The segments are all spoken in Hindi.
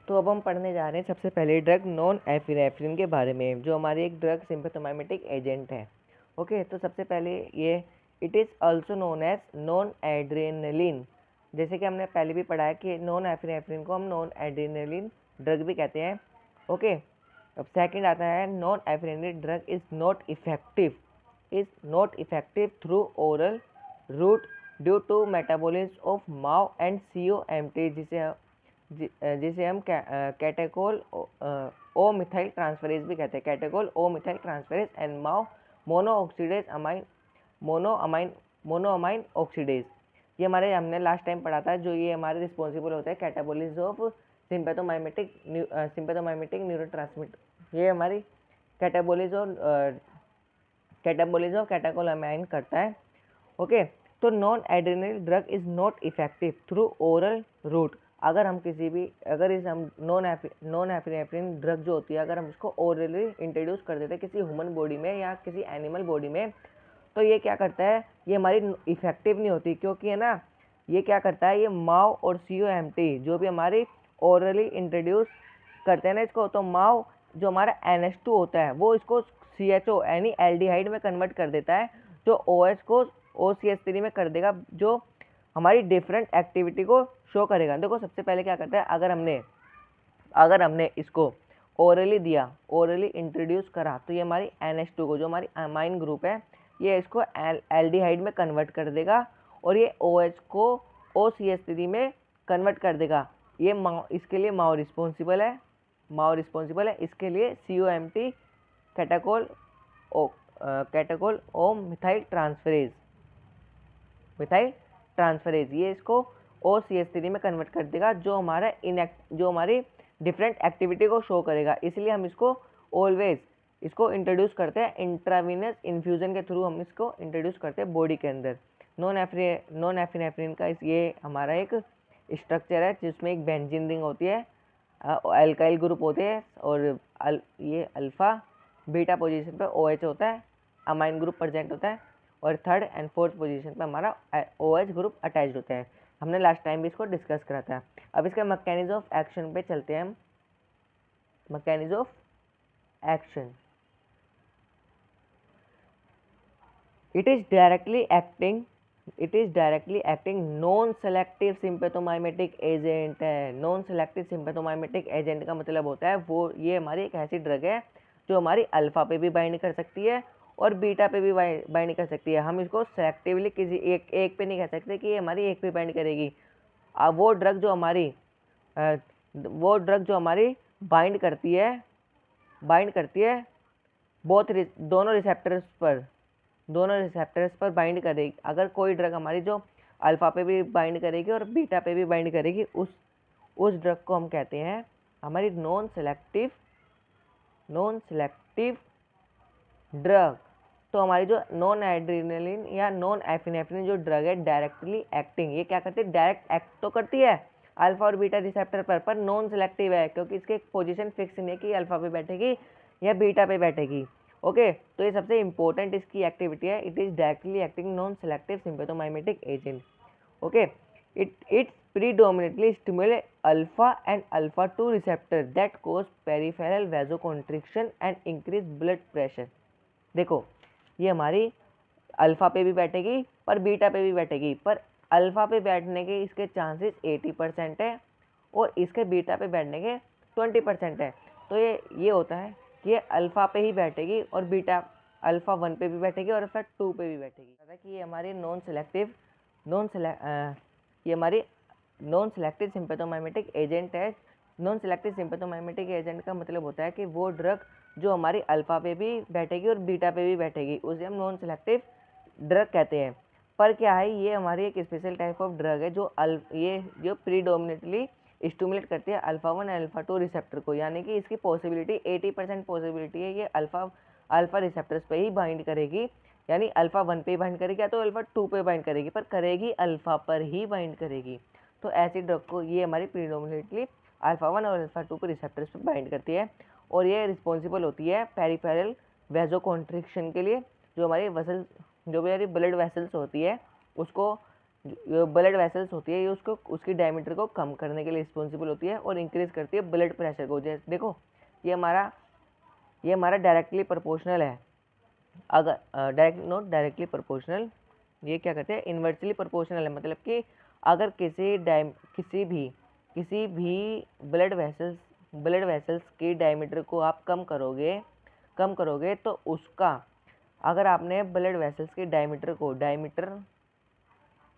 तो अब हम पढ़ने जा रहे हैं सबसे पहले ड्रग नॉन एफिनेफ्रिन के बारे में, जो हमारी एक ड्रग सिम्पैथोमाइमेटिक एजेंट है। ओके, तो सबसे पहले ये it is also known as noradrenaline. जैसे कि हमने पहले भी पढ़ा है कि नॉन एफिनेफ्रिन को हम नॉन एड्रेनलिन ड्रग भी कहते हैं। ओके, अब सेकंड आता है norepinephrine drug is not effective through oral route due to metabolism of MAO and COMT, जिसे हम कैटेकोल ओ मिथाइल ट्रांसफरेज भी कहते हैं। Catechol O methyl transferase and MAO monoamine oxidase. ये हमारे हमने लास्ट टाइम पढ़ा था, जो ये हमारे रिस्पॉन्सिबल होते हैं कैटाबोलिज्म ऑफ सिम्पैथोमाइमेटिक न्यूरोट्रांसमिटर। ये हमारी कैटाबोलिज्म कैटाकोल अमाइन करता है। ओके, तो non adrenal drug is not effective through oral root. अगर हम नॉन एफिनेफ्रिन ड्रग जो होती है, अगर हम उसको ओरली इंट्रोड्यूस कर देते हैं किसी ह्यूमन बॉडी में या किसी एनिमल बॉडी में, तो ये क्या करता है, ये हमारी इफेक्टिव नहीं होती, क्योंकि है ना, ये क्या करता है, ये माओ और COMT जो भी हमारी ओरली इंट्रोड्यूस करते हैं ना इसको, तो माओ जो हमारा NH2 होता है वो इसको CHO यानी एल्डिहाइड में कन्वर्ट कर देता है, जो OH को OCH3 में कर देगा, जो हमारी डिफरेंट एक्टिविटी को शो करेगा। देखो सबसे पहले क्या करता है, अगर हमने इसको ओरली दिया, ओरली इंट्रोड्यूस करा, तो ये हमारी NH2 को, जो हमारी अमाइन ग्रुप है, ये इसको एल्डिहाइड में कन्वर्ट कर देगा और ये OH को OCH3 में कन्वर्ट कर देगा। ये इसके लिए माओ रिस्पॉन्सिबल है। इसके लिए COMT कैटाकोल ओ मिथाइल ट्रांसफरेज ये इसको OCH3 में कन्वर्ट कर देगा, जो हमारी डिफरेंट एक्टिविटी को शो करेगा। इसलिए हम इसको इंट्रोड्यूस करते हैं इंट्रावीनस इन्फ्यूजन के थ्रू, हम इसको इंट्रोड्यूस करते हैं बॉडी के अंदर। नॉन एफिनेफ्रिन का ये हमारा एक स्ट्रक्चर है, जिसमें एक बेंजीन रिंग होती है, अल्काइल ग्रुप होते हैं, और ये अल्फा बीटा पोजीशन पे OH होता है, अमाइन ग्रुप प्रेजेंट होता है, और थर्ड एंड फोर्थ पोजीशन पे हमारा OH ग्रुप अटैच्ड होता है। हमने लास्ट टाइम भी इसको डिस्कस करा था। अब इसका मैकेनिज्म ऑफ एक्शन पे चलते हैं हम। Mechanism of action, it is directly acting non selective sympathomimetic agent है। नॉन सेलेक्टिव सिम्पैथोमाइमेटिक एजेंट का मतलब होता है ये हमारी एक ऐसी ड्रग है जो हमारी अल्फा पे भी बाइंड कर सकती है और बीटा पे भी बाइंड कर सकती है। हम इसको सेलेक्टिवली किसी एक पे नहीं कह सकते कि ये हमारी एक पे बाइंड करेगी। अब वो ड्रग जो हमारी बाइंड करती है दोनों रिसेप्टर्स पर बाइंड करेगी। अगर कोई ड्रग हमारी जो अल्फा पे भी बाइंड करेगी और बीटा पे भी बाइंड करेगी, उस ड्रग को हम कहते हैं हमारी नॉन सेलेक्टिव ड्रग। तो हमारी जो नॉन एड्रेनलिन या नॉन एफिनेफ्रिन जो ड्रग है, डायरेक्टली एक्टिंग, ये क्या करती है, डायरेक्ट एक्ट तो करती है अल्फा और बीटा रिसेप्टर पर नॉन सेलेक्टिव है, क्योंकि इसकी एक पोजीशन फिक्स नहीं है कि अल्फा पे बैठेगी या बीटा पे बैठेगी। ओके, तो ये सबसे इंपॉर्टेंट इसकी एक्टिविटी है। It is directly acting non selective sympathomimetic agent. Okay, it's predominantly stimulate alpha and alpha 2 receptor that cause peripheral vasoconstriction and increase blood pressure। देखो, ये हमारी अल्फा पे भी बैठेगी पर बीटा पे भी बैठेगी, पर अल्फा पे बैठने के इसके चांसेस 80% है और इसके बीटा पे बैठने के 20% है। तो ये होता है कि ये अल्फा पे ही बैठेगी और बीटा अल्फा 1 पे भी बैठेगी और अल्फा 2 पे भी बैठेगी। कि ये हमारी नॉन सेलेक्टिव सिम्पैथोमाइमेटिक एजेंट है। नॉन सेलेक्टिव सिम्पैथोमाइमेटिक एजेंट का मतलब होता है कि वो ड्रग जो हमारी अल्फा पे भी बैठेगी और बीटा पे भी बैठेगी, उसे हम नॉन सेलेक्टिव ड्रग कहते हैं। पर क्या है, ये हमारी एक स्पेशल टाइप ऑफ ड्रग है जो प्रीडोमिनेटली स्टिमुलेट करती है अल्फा 1 अल्फा 2 रिसेप्टर को, यानी कि इसकी पॉसिबिलिटी 80% पॉसिबिलिटी है ये अल्फा रिसेप्टर्स पे ही बाइंड करेगी, यानी अल्फा 1 पे बाइंड करेगी या तो अल्फा 2 पे बाइंड करेगी, पर करेगी अल्फा पर ही बाइंड करेगी। तो ऐसी ड्रग को ये हमारी प्रीडोमिनेटली अल्फा 1 और अल्फा 2 पे रिसेप्टर्स पे बाइंड करती है, और ये रिस्पॉन्सिबल होती है पेरिफेरल वेजोकॉन्ट्रिक्शन के लिए, जो हमारी ब्लड वेसल्स होती है उसको ब्लड वेसल्स होती है ये उसको उसकी डायमीटर को कम करने के लिए रिस्पॉन्सिबल होती है और इंक्रीज करती है ब्लड प्रेशर को। जैसे देखो ये हमारा डायरेक्टली प्रोपोर्शनल है। अगर नॉट डायरेक्टली प्रोपोर्शनल, ये क्या कहते हैं, इन्वर्सली प्रोपोर्शनल है। मतलब कि अगर किसी भी ब्लड वेसल्स की डायमीटर को आप कम करोगे तो उसका, अगर आपने ब्लड वेसल्स की डायमीटर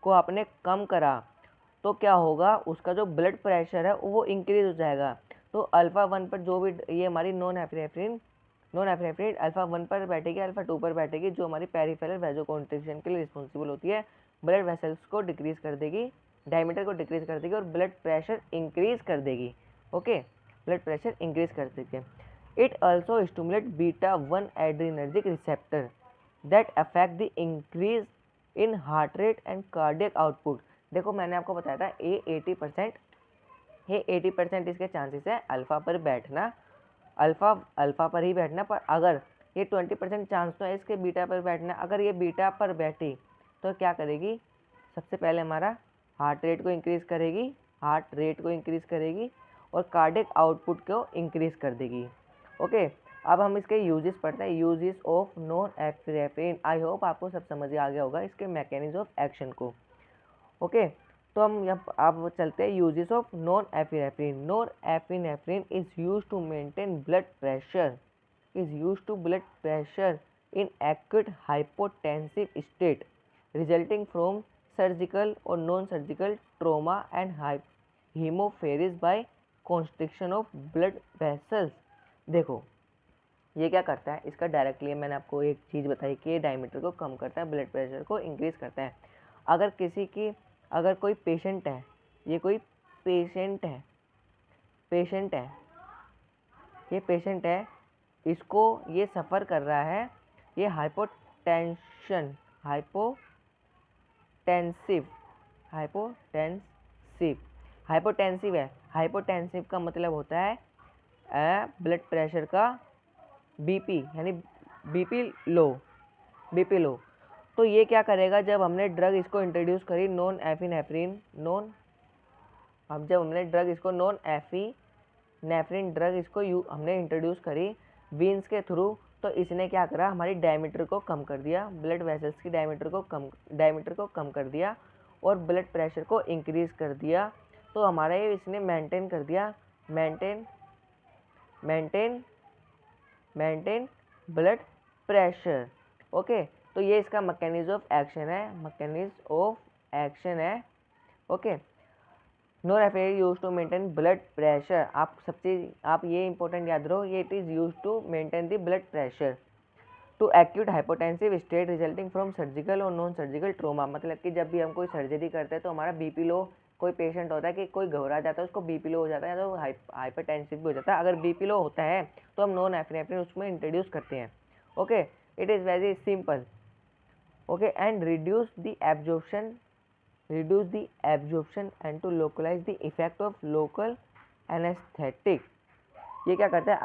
को आपने कम करा तो क्या होगा, उसका जो ब्लड प्रेशर है वो इंक्रीज हो जाएगा। तो अल्फा 1 पर जो भी ये हमारी नॉन एपिनेफ्रिन अल्फा 1 पर बैठेगी, अल्फा 2 पर बैठेगी, जो हमारी पेरिफेरल वैसोकॉन्स्ट्रिक्शन के लिए रिस्पॉन्सिबल होती है, ब्लड वेसल्स को डिक्रीज कर देगी, डायमीटर को डिक्रीज कर देगी और ब्लड प्रेशर इंक्रीज कर देगी। ओके, ब्लड प्रेशर इंक्रीज कर देगी। It also stimulate beta 1 adrenergic receptor that affect the increase in heart rate and cardiac output. देखो मैंने आपको बताया था ये 80% इसके चांसेस है अल्फा पर बैठना, अल्फा पर ही बैठना, पर अगर ये 20% चांस तो है इसके बीटा पर बैठना। अगर ये बीटा पर बैठी तो क्या करेगी, सबसे पहले हमारा हार्ट रेट को इंक्रीज़ करेगी और कार्डियक आउटपुट को इंक्रीज़ कर देगी। ओके, अब हम इसके यूजेस पढ़ते हैं, uses of non epinephrine. I hope आपको सब समझ आ गया होगा इसके मैकेनिज्म ऑफ एक्शन को। ओके, तो हम यहाँ आप चलते हैं uses of non epinephrine. Non epinephrine is use to maintain blood pressure in acute hypotensive state resulting from surgical और non surgical trauma and haemorrhage by constriction of blood vessels. देखो ये क्या करता है, इसका डायरेक्टली मैंने आपको एक चीज़ बताई कि डायमीटर को कम करता है, ब्लड प्रेशर को इंक्रीज करता है। अगर कोई पेशेंट है, ये पेशेंट है, इसको ये सफ़र कर रहा है, ये हाइपोटेंसिव है। हाइपोटेंसिव का मतलब होता है ब्लड प्रेशर का बीपी, यानी बीपी लो। तो ये क्या करेगा, जब हमने ड्रग इसको इंट्रोड्यूस करी नॉन एपिनेफ्रिन ड्रग इसको हमने इंट्रोड्यूस करी वीन्स के थ्रू, तो इसने क्या करा, हमारी डायमीटर को कम कर दिया, ब्लड वेसल्स की डायमीटर को कम कर दिया और ब्लड प्रेशर को इंक्रीज कर दिया। तो हमारा ये इसने मेंटेन कर दिया, मेंटेन ब्लड प्रेशर। ओके, तो ये इसका मैकेनिज्म ऑफ एक्शन है। Okay, norepinephrine use to maintain blood pressure. आप ये इंपॉर्टेंट याद रहो, ये it is use to maintain the blood pressure to acute hypotensive state resulting from surgical और नॉन सर्जिकल ट्रोमा। मतलब कि जब भी हम कोई सर्जरी करते हैं तो हमारा बीपी लो, कोई पेशेंट होता है कि कोई घबरा जाता है, उसको बीपी लो हो जाता है तो हाइपरटेंसिव भी हो जाता है। अगर बीपी लो होता है तो हम नॉन एपिनेफ्रिन उसमें इंट्रोड्यूस करते हैं। Okay, it is very simple. Okay, and reduce the absorption and to localise the effect of local anaesthetic. ये क्या करता है,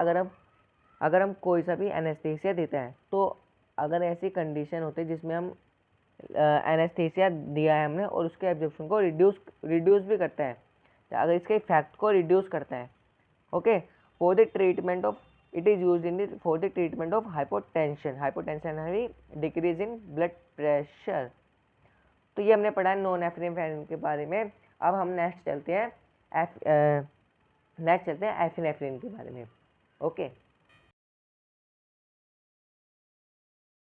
अगर हम कोई सा भी एनेस्थेसिया देते हैं तो अगर ऐसी कंडीशन होती है जिसमें हम एनेस्थेसिया दिया है हमने और उसके एब्जॉर्प्शन को रिड्यूस भी करता है, अगर इसके इफेक्ट को रिड्यूस करता है। Okay, for the treatment of hypotension है डिक्रीज इन ब्लड प्रेशर। तो ये हमने पढ़ा है नॉन एपिनेफ्रिन के बारे में। अब हम नेक्स्ट चलते हैं एपिनेफ्रिन के बारे में। ओके।